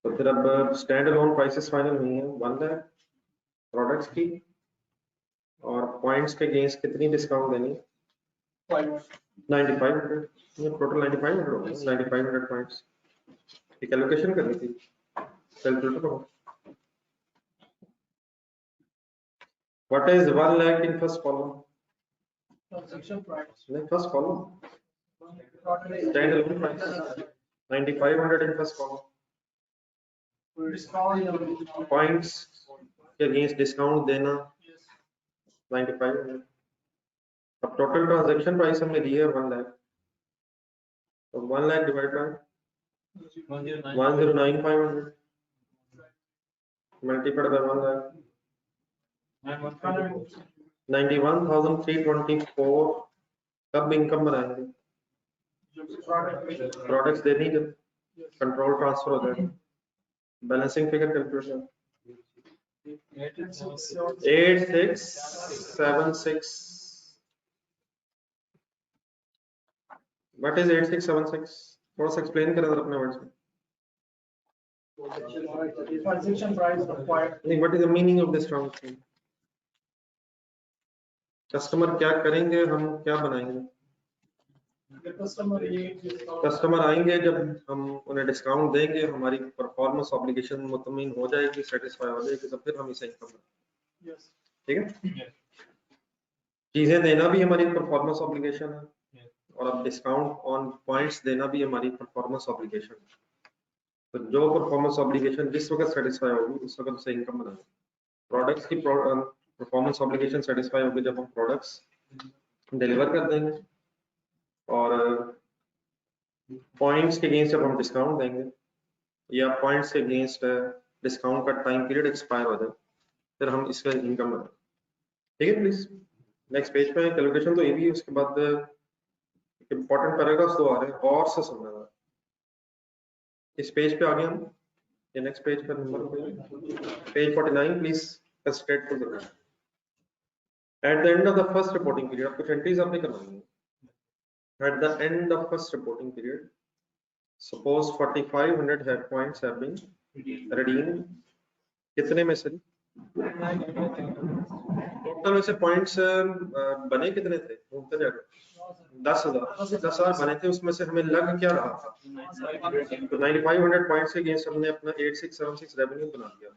तो फिर अब स्टैंड अलोन प्राइसेस फाइनल हुई है 1 लाख प्रोडक्ट्स की, और पॉइंट्स के अगेंस्ट कितनी डिस्काउंट देनी है? 9500। ये टोटल 9500 हो गया, 9500 पॉइंट्स की कैलकुलेशन करनी थी कैलकुलेटर को। What is 1 lakh in first column? transaction price, नहीं, first column stand alone price 9500 in first column, discount, points के अगेंस्ट डिस्काउंट देना 9500। अब टोटल ट्रांजैक्शन प्राइस हमने दी है 1 लाख, तो 1 lakh divide by 109500 multiplied by 1 lakh 91,324। कब इनकम बनाएंगे? प्रोडक्ट्स देनी जब कंट्रोल ट्रांसफर हो जाए। Balancing figure calculation 8676। What is 8676? थोड़ा सा एक्सप्लेन करें अपने वर्ड्स में। transaction price required, नहीं, what is the meaning of this term? Customer क्या करेंगे, हम क्या बनाएंगे? the customer needs discount, customer आएंगे, जब हम उन्हें डिस्काउंट देंगे, हमारी परफॉर्मेंस ऑब्लिगेशन मुतमिन हो जाएगी, सेटिस्फाई हो जाएगी, तो फिर हम इसे इनकम बनाएंगे। yes, ठीक है, चीजें देना भी हमारी परफॉर्मेंस ऑब्लिगेशन है, और अब डिस्काउंट ऑन पॉइंट्स देना भी हमारी परफॉर्मेंस ऑब्लिगेशन है। तो जो परफॉर्मेंस ऑब्लिगेशन जिस वक्त सेटिस्फाई होगी उस वक्त से इनकम बनाएंगे। प्रोडक्ट्स की परफॉर्मेंस ऑब्लिगेशन सेटिस्फाई होगी जब हम प्रोडक्ट्स डिलीवर कर देंगे, और पॉइंट्स के अगेंस्ट जब हम डिस्काउंट देंगे, या पॉइंट्स के अगेंस्ट डिस्काउंट का टाइम पीरियड एक्सपायर हो जाए, फिर हम इसका इनकम बनाएंगे। ठीक है, प्लीज नेक्स्ट पेज पे कैलकुलेशन तो ये भी है, उसके बाद इंपॉर्टेंट पैराग्राफ्स दो आ रहे हैं, और से सुनना है। इस पेज पे आगे हम ये नेक्स्ट पेज पर number page 49 please concentrate to the at the end of the first reporting period. कुछ एंट्रीज आपने करवानी है। At the end of first reporting period suppose 4500 head points have been redeemed. कितने में से? टोटल में से पॉइंट्स बने कितने थे? घूमते जाकर 10,000 बने थे, उसमें से हमें लग क्या रहा था? तो 9500 पॉइंट्स के अगेंस्ट हमने अपना 8676 रेवेन्यू बना दिया,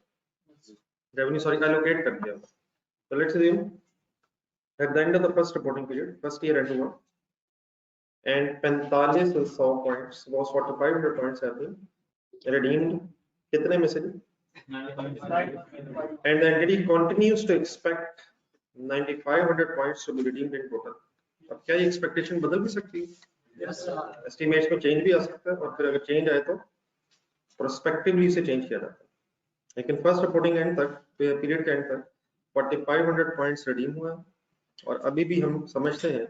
एलोकेट कर दिया। So let's assume at the end of the first reporting period, first year end हुआ, and 4500 points, was 4500 points have been redeemed. कितने में से? And the entity continues to expect 9500 points to be redeemed in total. अब क्या ये expectation बदल भी सकती है? yes sir, एस्टिमेट में चेंज भी आ सकता है, और फिर अगर चेंज आए तो प्रोस्पेक्टिवली इसे चेंज किया जाता है। लेकिन फर्स्ट रिपोर्टिंग एंड तक, पीरियड के एंड तक 4500 पॉइंट्स रिडीम हुआ, और अभी भी हम समझते हैं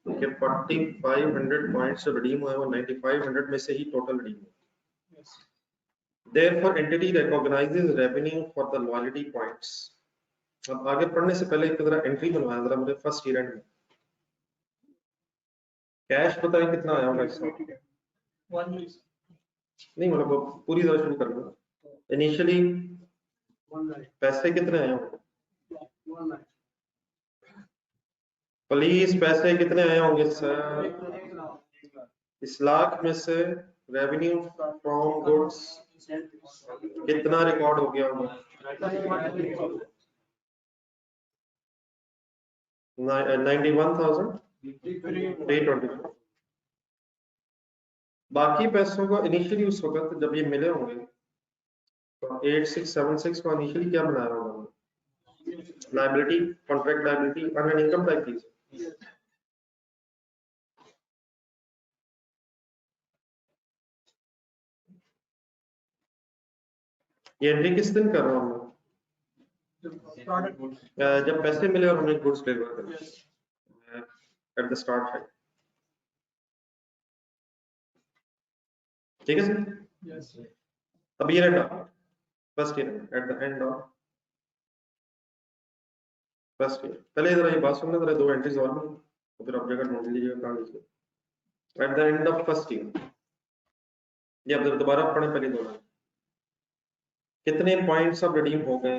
कि 4500 पॉइंट्स जो रिडीम हुआ है वो 9500 में से ही टोटल रिडीम हुआ। yes, Therefore entity recognizes revenue for the loyalty points. अब आगे पढ़ने से पहले एक जरा एंट्री बनवाया जरा मुझे फर्स्ट ईयर एंड में। कैश बताएं कितना आया होगा इसका? नहीं, मतलब वो पूरी तरह शुरू करना। इनिशियली पैसे कितने आए होंगे? प्लीज पैसे कितने आए होंगे सर? इस लाख में से रेवेन्यू फ्रॉम गुड्स कितना रिकॉर्ड हो गया होगा? 91,324। बाकी पैसों को इनिशियली उस वक्त जब ये मिले होंगे तो 8676 को इनिशियली क्या बनाया होगा? Liability, contract liability, earn income type की। ये एंट्री किस दिन कर रहा हूँ मैं? जब पैसे मिले और हमने गुड्स डिलीवर करे एट द स्टार्ट है। ठीक है सर? yes, अब ये रहा first year eight the end of first year. पहले जरा ये बात सुनना, जरा दो एंट्रीज और मिली तो फिर आप जगह ढूंढ लीजिएगा कहाँ लीजिए। Eight the end of first year, ये अब जरा दोबारा पढ़े पहले दो। कितने पॉइंट्स अब रिडीम हो गए,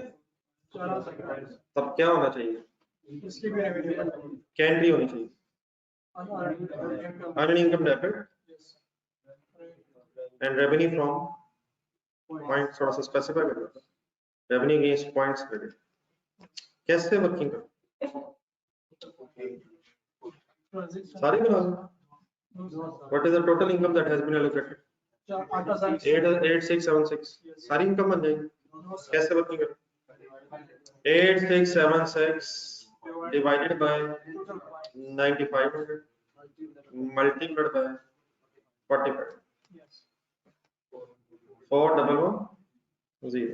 तब क्या होना चाहिए, इसकी भी revenue क्या एंट्री होनी चाहिए, earning income debit and revenue from point, थोड़ा सा स्पेसिफाई कर देता, रेवेन्यू अगेंस्ट पॉइंट्स क्रेडिट, कैसे वर्किंग कर सारी बना दो। What is the total income that has been allocated, 8676, सारी इनकम बन जाएगी। कैसे वर्किंग कर, 8676 divided by 9500 multiplied by 45, 4110।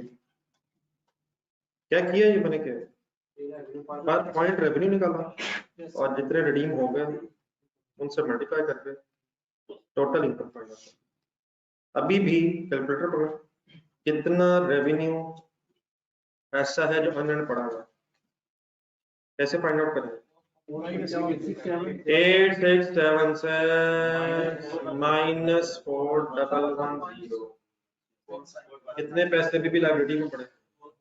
क्या किया ये मैंने, क्या पर पॉइंट रेवेन्यू निकाला और जितने रिडीम हो गए उनसे मल्टीप्लाई करके टोटल इनकम फाइंड आउट। अभी भी कैलकुलेटर पकड़, कितना रेवेन्यू ऐसा है जो अनएर्न पड़ा हुआ है, कैसे फाइंड आउट करें, 8676 माइनस 4110, कितने पैसे भी लाइब्रेरी में पड़े,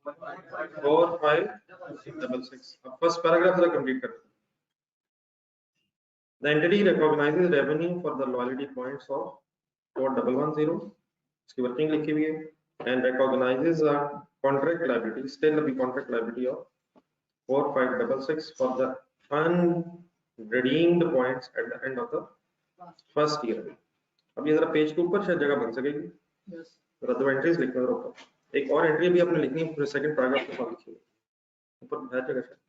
4566। अब फर्स्ट पैराग्राफ जरा कंप्लीट करते हैं। The entity recognizes revenue for the loyalty points of 4110, इसकी वर्किंग लिखी हुई है, and recognizes a contract liability, still a contract liability of 4566 for the unredeemed points at the end of the first year। अब ये जरा page के ऊपर शायद जगह बन सकेगी, जरा दो एंट्रीज लिखना जरा ऊपर, एक और एंट्री भी आपने लिखनी है पूरे सेकंड पैराग्राफ के साथ लिखी है ऊपर है जगह शायद।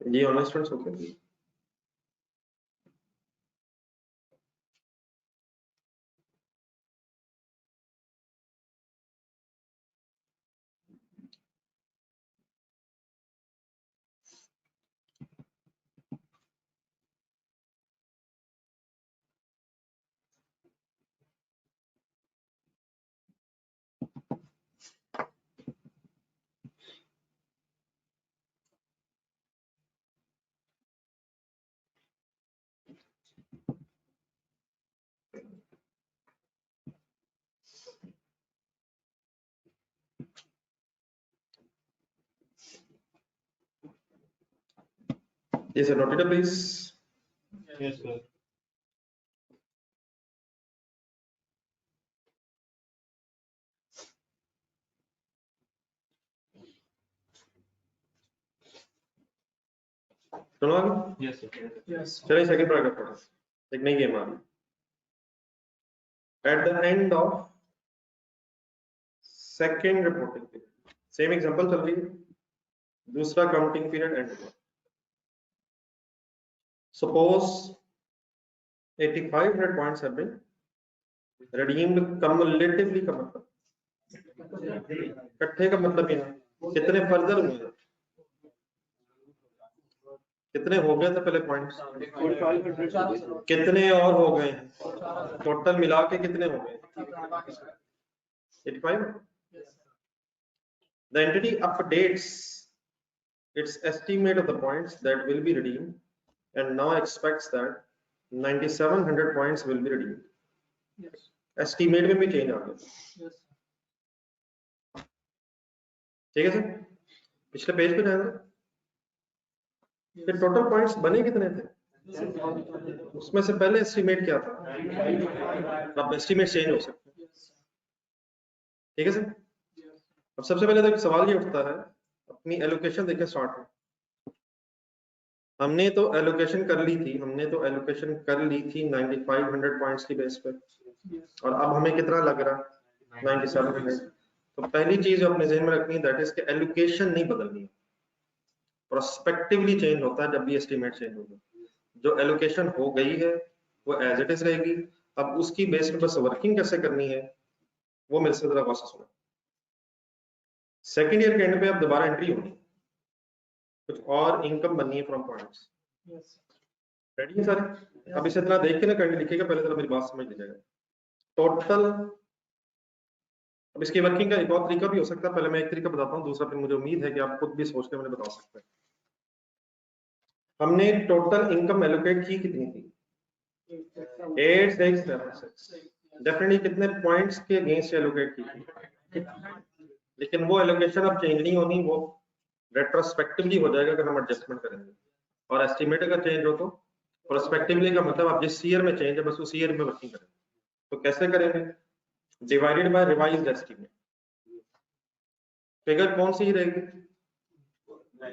ये ऑनलाइन स्टूडेंट्स हो गए, Yes, sir. Noted, please. Yes, sir. चलो आगे। Yes, sir. चलिए सेकंड पैराग्राफ पढ़ो, एक नई गेम आ गई। At the end of second reporting period, same example चल रही है, दूसरा काउंटिंग पीरियड एंड हुआ। Suppose 8500 points have been redeemed cumulatively का मतलब, इकट्ठे का मतलब ये कितने फर्दर हुए हैं, कितने हो गए थे पहले पॉइंट्स, कितने और हो गए हैं, टोटल मिला के कितने हो गए, 85। The entity updates its estimate of the points that will be redeemed and now expects that 9700 points will be redeemed. Estimate में भी चेंज आ गया, ठीक है सर। पिछले पेज पे जाएगा, फिर टोटल पॉइंट्स बने कितने थे, उसमें से पहले एस्टिमेट क्या था, अब एस्टिमेट चेंज हो सकते हैं। ठीक है सर। अब सबसे पहले तो एक सवाल ये उठता है, अपनी एलोकेशन देखें स्टार्ट में। हमने तो एलोकेशन कर ली थी 9500 पॉइंट्स की बेस पे, और अब हमें कितना लग रहा है 9700। तो पहली चीज जो अपने जहन में रखनी है दैट इज कि एलोकेशन नहीं बदलनी है, प्रोस्पेक्टिवली चेंज होता है जब भी एस्टीमेट चेंज होगा। जो एलोकेशन हो गई है वो एज इट इज रहेगी। अब उसकी बेस पे बस वर्किंग कैसे करनी है वो मेरे से जरा गौर से सुनो। सेकेंड ईयर के एंड पे अब दोबारा एंट्री होगी, कुछ और इनकम बननी है फ्रॉम पॉइंट्स। रेडी है सर? अब इसे इतना देख के ना करके लिखिएगा, पहले जरा मेरी बात समझ लीजिएगा। टोटल, अब इसकी वर्किंग का एक और तरीका भी हो सकता है, पहले मैं एक तरीका बताता हूँ, दूसरा फिर मुझे उम्मीद है कि आप खुद भी सोच के मुझे बता सकते हैं। हमने टोटल इनकम एलोकेट की कितनी थी? 8676। डेफिनेटली कितने पॉइंट्स के अगेंस्ट एलोकेट की थी, लेकिन वो एलोकेशन अब चेंज नहीं होनी, वो रेट्रोस्पेक्टिवली हो जाएगा अगर हम एडजस्टमेंट करेंगे। और एस्टिमेट अगर चेंज हो तो प्रोस्पेक्टिवली का मतलब आप जिस ईयर में चेंज है बस उस ईयर में वर्किंग करेंगे। तो कैसे करेंगे? Divided by revised estimate. Figure कौन सी रहेगी?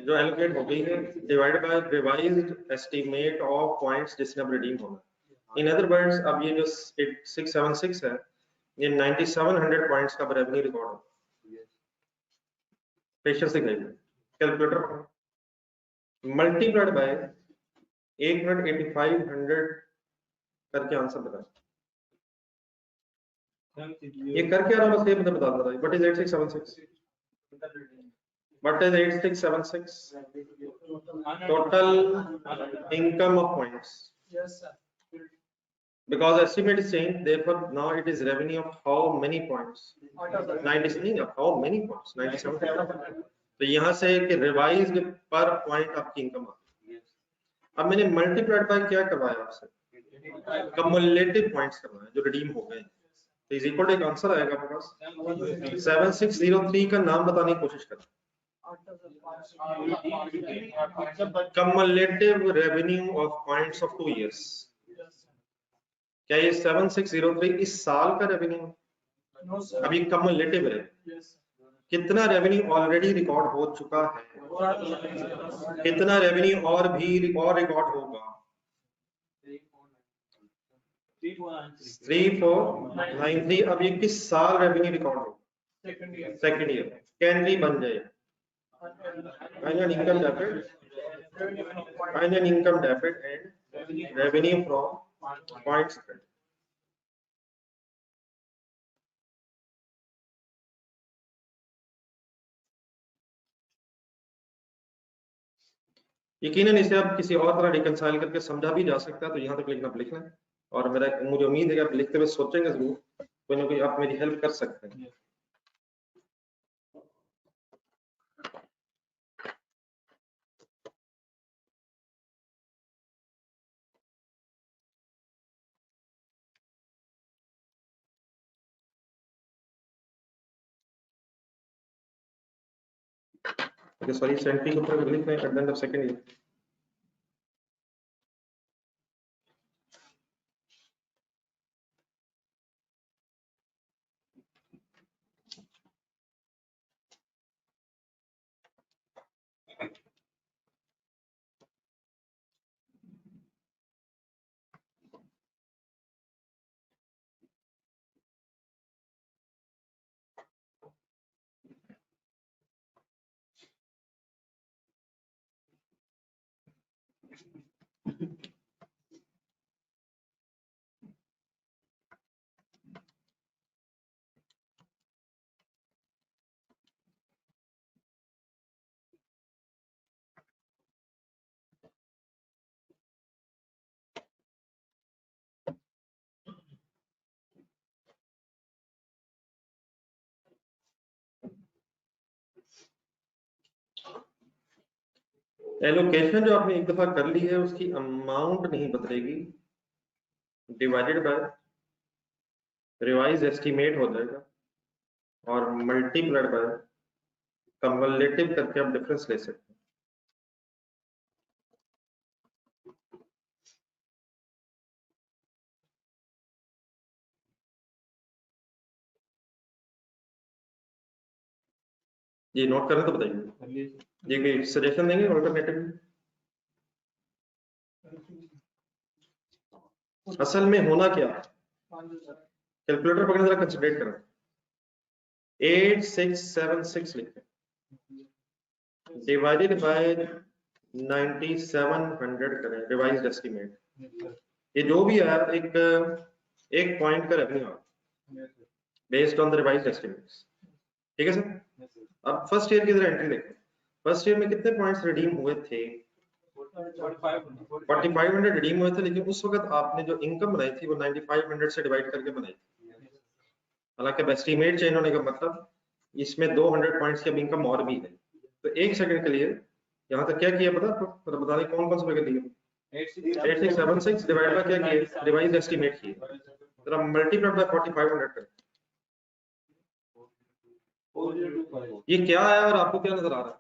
जो एलोकेट हो गई है, divide by revised estimate of points जिसने अब रिडीम होना। इन अदर वर्ड्स, अब ये जो 8676 है, ये 9700 पॉइंट्स का रेवेन्यू रिकॉर्ड है। पेशेंस दिखाइए, कैलकुलेटर मल्टीप्लाइड बाय 8500 करके आंसर बताएं। ये करके आ रहा बस ये मुझे बता दो, what is 8676? What is 8676? Total income of points. Yes, sir. Because estimate is changed, therefore now it is revenue of how many points? 97 of how many points? 97. तो यहाँ से कि रिवाइज्ड पर पॉइंट आपकी इनकम आती है। अब मैंने मल्टीप्लाइड बाय क्या करवाया आपसे? कम्युलेटिव पॉइंट्स करवाया जो रिडीम हो गए। तो इज इक्वल टू एक आंसर आएगा आपके पास। 7603 का नाम बताने की कोशिश करें। Cumulative revenue of points of 2 years. क्या ये 7603 इस साल का रेवेन्यू? अभी कम्युलेटिव है। कितना रेवेन्यू ऑलरेडी रिकॉर्ड हो चुका है, कितना रेवेन्यू और भी रिकॉर्ड होगा? 3493। अब ये किस साल रेवेन्यू रिकॉर्ड होगा? Second year. कैनरी बन जाए final income debit, final income debit and revenue from points. यकीनन इसे अब किसी और तरह रिकंसाइल करके समझा भी जा सकता है, तो यहाँ तक लिखना आप लिख लें, और मुझे उम्मीद है कि आप लिखते हुए सोचेंगे जरूर, कोई ना कोई आप मेरी हेल्प कर सकते हैं। ओके सॉरी, सेंट्री के ऊपर लिख रहे हैं eight the end of second year. Allocation जो आपने एक दफा कर ली है उसकी अमाउंट नहीं बदलेगी, डिवाइडेड बाय रिवाइज एस्टीमेट हो जाएगा और मल्टीप्लाइड बाय कम्युलेटिव करके आप डिफरेंस ले सकते हैं। ये नोट करें तो बताइए, ये कोई सजेशन देंगे ऑल्टरनेटिव? असल में होना क्या, कैलकुलेटर पकड़े जरा कंसंट्रेट करें। 8676 लिखें डिवाइडेड बाय 9700 करें रिवाइज्ड एस्टीमेट। ये जो भी है एक पॉइंट का रेवेन्यू है based on the revised estimates, ठीक है सर। अब फर्स्ट ईयर की जरा एंट्री देखें, फर्स्ट ईयर में कितने पॉइंट्स रिडीम हुए थे? 4500 रिडीम हुए थे, लेकिन उस वक्त आपने जो इनकम बनाई थी वो 9500 से डिवाइड करके बनाई थी। हालांकि एस्टीमेट चेंज होने का मतलब इसमें 200 पॉइंट्स की अब इनकम और भी है। तो एक सेकंड के लिए यहाँ तक क्या किया पता आपको, बता दें कौन कौन से फिगर लिए? 8676 डिवाइड बाय क्या किया? रिवाइज्ड एस्टीमेट किया। जरा मल्टीप्लाई बाय 4500 करें, ये क्या आया और आपको क्या नजर आ रहा है?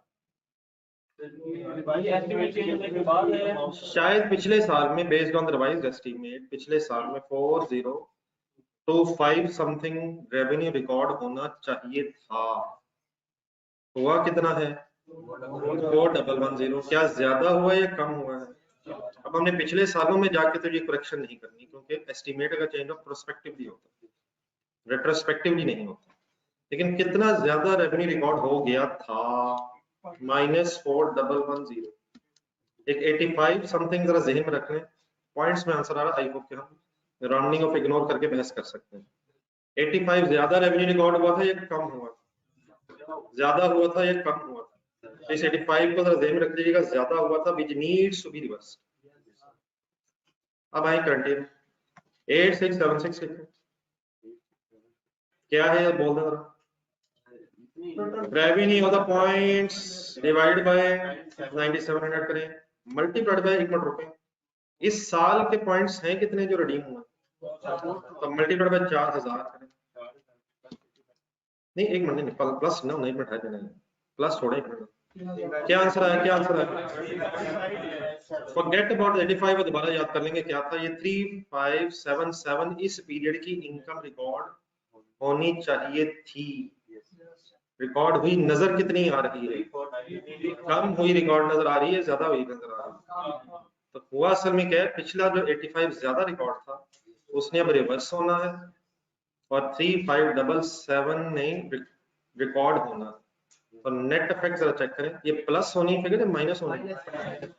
शायद पिछले साल में based on the revised estimate पिछले साल में 4025 समथिंग रेवेन्यू रिकॉर्ड होना चाहिए था। हुआ कितना है? 4110। क्या ज्यादा हुआ या कम हुआ है? अब हमने पिछले सालों में जाके तो ये करेक्शन नहीं करनी, क्योंकि एस्टीमेट का चेंज ऑफ प्रोस्पेक्टिवली होता है, रेट्रोस्पेक्टिवली नहीं होता। लेकिन कितना ज्यादा रेवेन्यू रिकॉर्ड हो गया था? -4110। एक 85 समथिंग जरा जहन में रख लें, पॉइंट्स में आंसर आ रहा है। आई होप कि हम राउंडिंग ऑफ इग्नोर करके बहस कर सकते हैं। 85 ज्यादा रेवेन्यू रिकॉर्ड हुआ था या कम हुआ था? ज्यादा हुआ था या कम हुआ था? इस 85 को जरा ध्यान में रख लीजिएगा, ज्यादा हुआ था, which needs to be reversed। अब आए करंट ईयर 8676 लिखें, क्या है बोल दो जरा। Revenue of the points divide by 9700 करें, मल्टीप्लाइड बाय, एक मिनट रुकें, इस साल के पॉइंट्स हैं कितने जो रिडीम हुए? तो मल्टीप्लाइड बाय 4000 करें। नहीं एक मिनट, नहीं प्लस ना, नहीं मिनट है प्लस थोड़ा, एक मिनट। क्या आंसर आया? क्या आंसर आया? फॉरगेट अबाउट 85 को दोबारा याद कर लेंगे क्या था। ये 3577 इस पीरियड की इनकम रिकॉर्ड होनी चाहिए थी। रिकॉर्ड हुई नजर कितनी आ रही है? कम हुई रिकॉर्ड नजर आ रही है, ज्यादा हुई नजर आ रही है? तो हुआ असल में क्या है, पिछला जो 85 ज्यादा रिकॉर्ड था उसने अब रिवर्स होना है और 3577 ने रिकॉर्ड होना है। तो नेट इफेक्ट जरा चेक करें, ये प्लस होनी फिगर है माइनस होनी?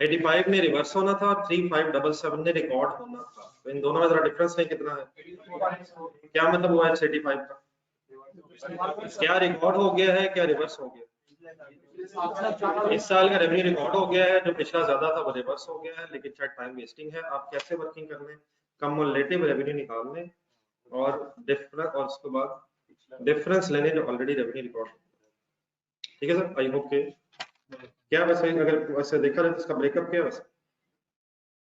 85 ने रिवर्स होना था और 3577 ने रिकॉर्ड होना था। तो इन दोनों में जरा डिफरेंस है कितना है? क्या मतलब हुआ है 85 का? क्या रिकॉर्ड हो गया है, क्या रिवर्स हो गया? इस साल का रेवेन्यू रिकॉर्ड हो गया है, जो पिछला ज्यादा था वो रिवर्स हो गया है, लेकिन शायद टाइम वेस्टिंग है। आप कैसे वर्किंग कर लें, कम्युलेटिव रेवेन्यू निकाल लें और डिफरेंस, और उसके बाद डिफरेंस लेने जो ऑलरेडी रेवेन्यू रिकॉर्ड। ठीक है सर, आई होप के क्या वैसे अगर वैसे देखा जाए तो इसका ब्रेकअप क्या है? वैसे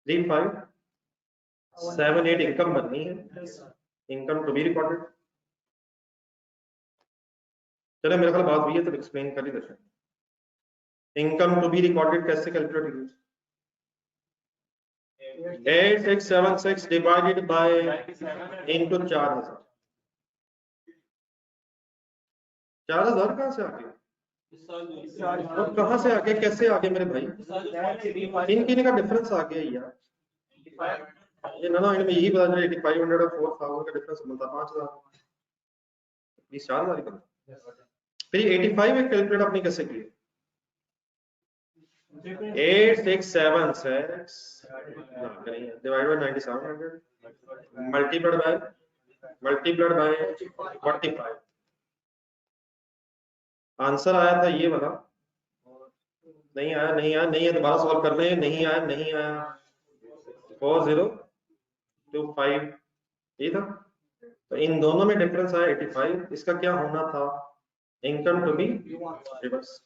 3578 इनकम बननी है, इनकम टू बी रिकॉर्डेड। चलो मेरे ख्याल बात हुई है तो एक्सप्लेन कर ही देते हैं। इनकम टू बी रिकॉर्डेड कैसे कैलकुलेट होगी? 8676 डिवाइडेड बाय इनटू 4000। 4000 कहां से आ गए? तो कहां से आ गए, कैसे आ गए मेरे भाई? किन का डिफरेंस आ गया यार? ये ना इनमें यही पता चला 8500 और 4000 का डिफरेंस बनता 5000, 4000 ही बनता। फिर 85 एक कैलकुलेट आपने कैसे किया? 8676 divide by 9700 multiplied by 45। Answer आया था ये वाला, नहीं आया, नहीं आया, नहीं है, दोबारा सॉल्व कर रहे हैं, नहीं आया, नहीं आया, 4025 ये था। तो इन दोनों में डिफरेंस आया 85। इसका क्या होना था? Income to be reverse.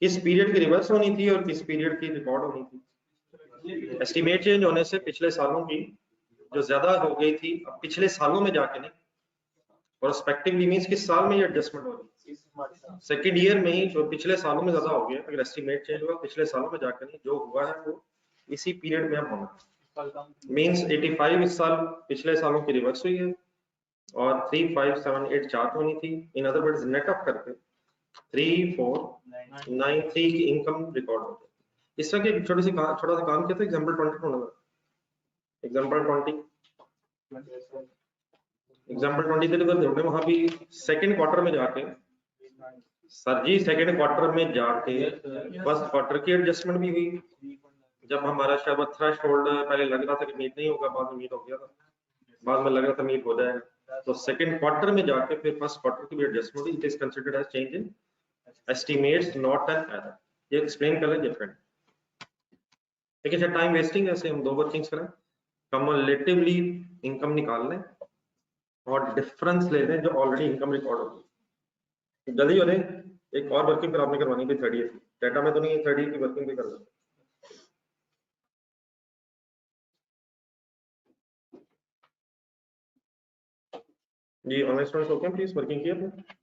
किस पीरियड की रिवर्स होनी थी और किस पीरियड की रिकॉर्ड होनी थी? एस्टीमेट चेंज होने से पिछले सालों की जो ज्यादा हो गई थी, अब पिछले सालों में जाके नहीं, प्रोस्पेक्टिवली मींस किस साल में ये एडजस्टमेंट हो रही है? सेकंड ईयर में ही, जो पिछले सालों में ज्यादा हो गया। अगर एस्टीमेट चेंज हुआ पिछले सालों में जाकर नहीं, जो हुआ है वो इसी पीरियड में अब होना। मींस 85 इस साल पिछले सालों की रिवर्स हुई है और 3578 चार्ट होनी थी। In other words net of करके 3493 की इनकम रिकॉर्ड होती है। इस तरह के छोटा सा काम किया था एग्जांपल 20 ढूंढना। एग्जांपल 20 ढूंढने, वहां भी सेकंड क्वार्टर में जाके सर जी सेकंड क्वार्टर में जाके फर्स्ट क्वार्टर की एडजस्टमेंट भी हुई। जब हमारा शायद थ्रेशोल्ड पहले लग रहा था कि मीट नहीं होगा, बाद में मीट हो गया था, बाद में लग रहा था मीट हो जाएगा, तो सेकंड क्वार्टर में जाके फिर फर्स्ट क्वार्टर की भी एडजस्टमेंट हुई। It is considered as change in estimates not an error. ये एक्सप्लेन कर लेंगे फ्रेंड। ठीक है, टाइम वेस्टिंग ऐसे हम दो वर्किंग्स करें, कम्युलेटिवली इनकम निकाल लें और डिफरेंस ले लें जो ऑलरेडी इनकम रिकॉर्ड होगी। जल्दी हो रहे, एक और वर्किंग फिर आपने करवानी थी 30 की, डाटा में तो नहीं है, 30 की वर्किंग भी कर लो। जी online students okay, please working किया आपने?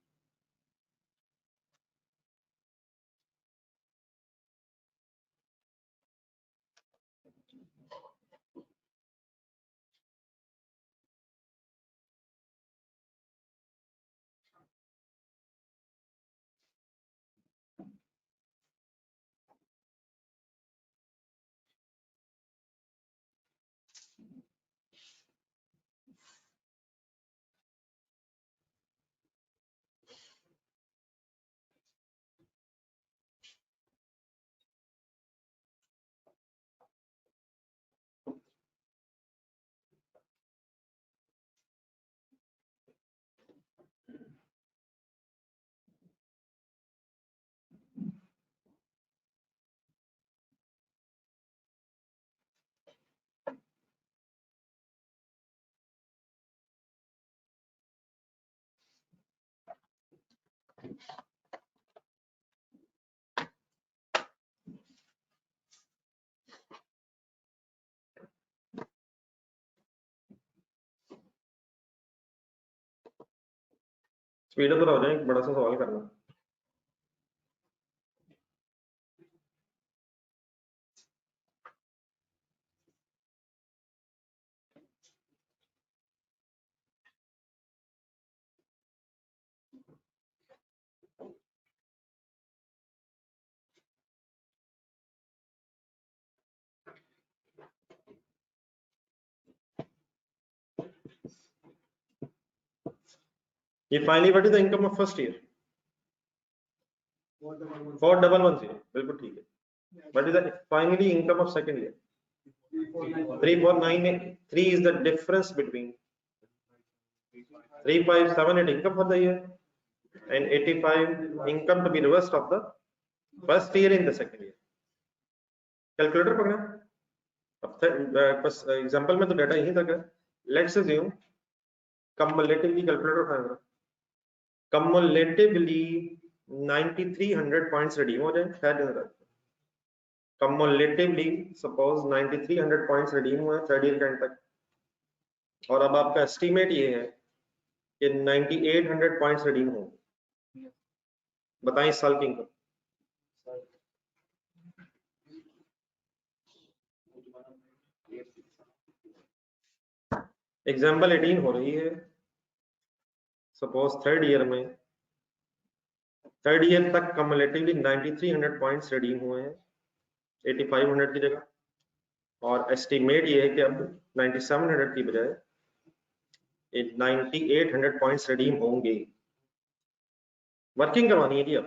स्पीड अप हो जाए, एक बड़ा सा सवाल करना। ये finally what is the income of first year? 4110, बिल्कुल ठीक है। What is the finally income of second year? 3493 is the difference between 3578 income for the year and 85 income to be reversed of the first year in the second year. Calculator पकड़ा, अब बस example में तो data यहीं तक है। Let's assume कम्युलेटिवली calculator उठाएंगे, कम्युलेटिवली 9300 points redeem हो जाए, शायद दिन रात कम्युलेटिवली सपोज 9300 पॉइंट्स रिडीम हुए थर्ड ईयर के एंड तक, और अब आपका एस्टीमेट ये है कि 9800 पॉइंट्स रिडीम होंगे। बताएं इस साल की इनकम। एग्जाम्पल 18 हो रही है, सपोज थर्ड ईयर तक कम्युलेटिवली 9300 पॉइंट्स रिडीम हुए हैं 8500 की जगह, और एस्टीमेट ये है कि अब 9700 की बजाय 9800 पॉइंट्स रिडीम होंगे। वर्किंग करवानी है जी, अब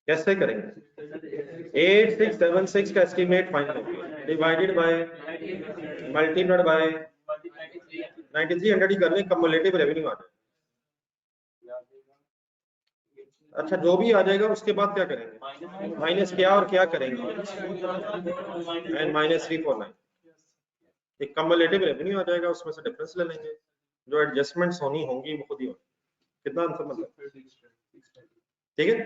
कैसे करेंगे? 8676 का एस्टीमेट फाइनल हो गया, डिवाइडेड बाय मल्टीप्लाइड बाय 9300 ही कर लें, कम्युलेटिव रेवेन्यू आ जाए। अच्छा जो भी आ जाएगा उसके बाद क्या करेंगे? माइनस क्या और क्या करेंगे? एंड -349 एक कम्युलेटिव रेवेन्यू आ जाएगा, उसमें से डिफरेंस ले लेंगे, जो एडजस्टमेंट्स होनी होंगी वो खुद ही होंगी। कितना आंसर मतलब? ठीक है।